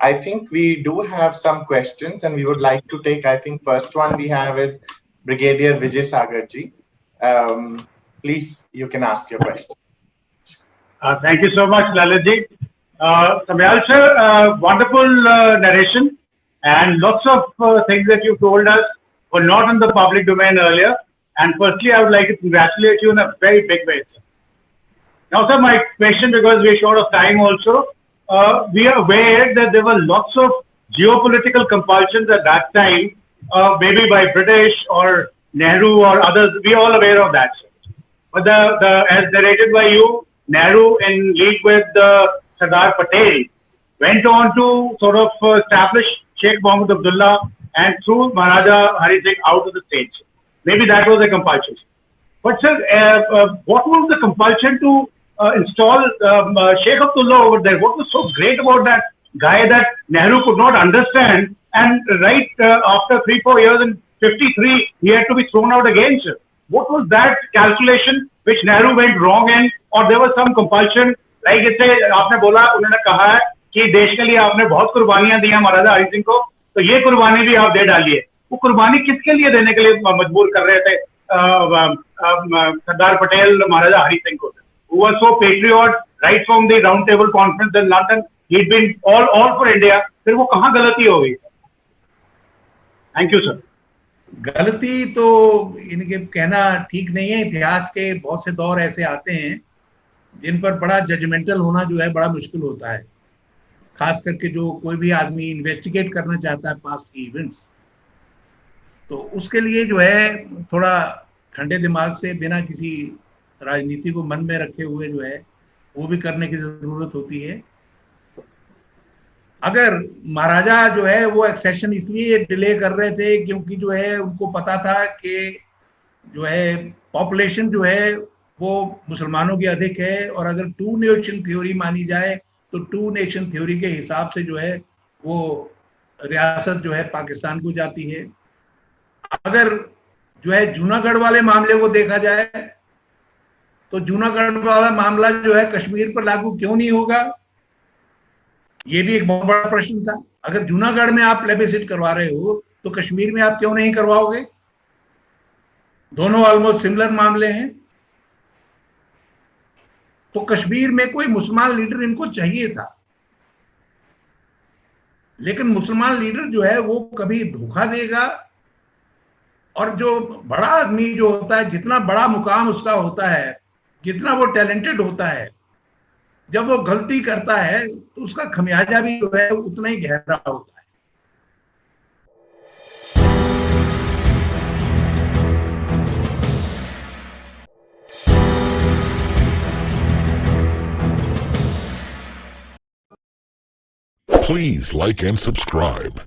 I think we do have some questions and we would like to take, I think first one we have is Brigadier Vijay Sagarji. Please, you can ask your question. Thank you so much, Lalitji. Samyal sir, wonderful narration and lots of things that you told us were not in the public domain earlier. And firstly, I would like to congratulate you in a very big way. Now, sir, my question, because we're short of time also, we are aware that there were lots of geopolitical compulsions at that time, maybe by British or Nehru or others. We are all aware of that. But as narrated by you, Nehru, in league with Sardar Patel, went on to sort of establish Sheikh Mohammed Abdullah and threw Maharaja Hari Singh out of the stage. Maybe that was a compulsion. But sir, what was the compulsion to install Sheikh Abdullah over there? What was so great about that guy that Nehru could not understand? And right after 3-4 years in 53, he had to be thrown out again, sir. What was that calculation which Nehru went wrong in, or there was some compulsion? Like it said, आपने बोला, उन्होंने कहा है कि देश के लिए आपने बहुत कुर्बानियां दी हैं महाराजा हरि सिंह को, तो ये कुर्बानी भी आप दे डालिए. वो कुर्बानी किसके लिए देने के लिए मजबूर कर रहे थे सरदार पटेल महाराजा हरि सिंह को? Who was so patriot right from the round table conference in London. He'd been all for India. फिर वो कहाँ गलती हो गई? Thank you, sir. गलती तो इनके कहना ठीक नहीं है. इतिहास के बहुत से दौर ऐसे आते हैं जिन पर बड़ा जजमेंटल होना जो है बड़ा मुश्किल होता है, खास करके जो कोई भी आदमी इन्वेस्टिगेट करना चाहता है पास्ट की इवेंट्स, तो उसके लिए जो है थोड़ा ठंडे दिमाग से बिना किसी राजनीति को मन में रखे हुए जो है वो भी करने की जरूरत होती है. अगर महाराजा जो है वो एक्सेशन इसलिए डिले कर रहे थे क्योंकि जो है उनको पता था कि जो है पॉपुलेशन जो है वो मुसलमानों की अधिक है, और अगर टू नेशन थ्योरी मानी जाए तो टू नेशन थ्योरी के हिसाब से जो है वो रियासत जो है पाकिस्तान को जाती है. अगर जो है जूनागढ़ वाले मामले को देखा जाए तो जूनागढ़ वाला मामला जो है कश्मीर पर लागू क्यों नहीं होगा, ये भी एक बहुत बड़ा प्रश्न था. अगर जूनागढ़ में आप प्लेबिसिट करवा रहे हो तो कश्मीर में आप क्यों नहीं करवाओगे? दोनों ऑलमोस्ट सिमिलर मामले हैं. तो कश्मीर में कोई मुसलमान लीडर इनको चाहिए था, लेकिन मुसलमान लीडर जो है वो कभी धोखा देगा, और जो बड़ा आदमी जो होता है, जितना बड़ा मुकाम उसका होता है, जितना वो टैलेंटेड होता है, जब वो गलती करता है तो उसका खमियाजा भी जो है उतना ही गहरा होता है. Please like and subscribe.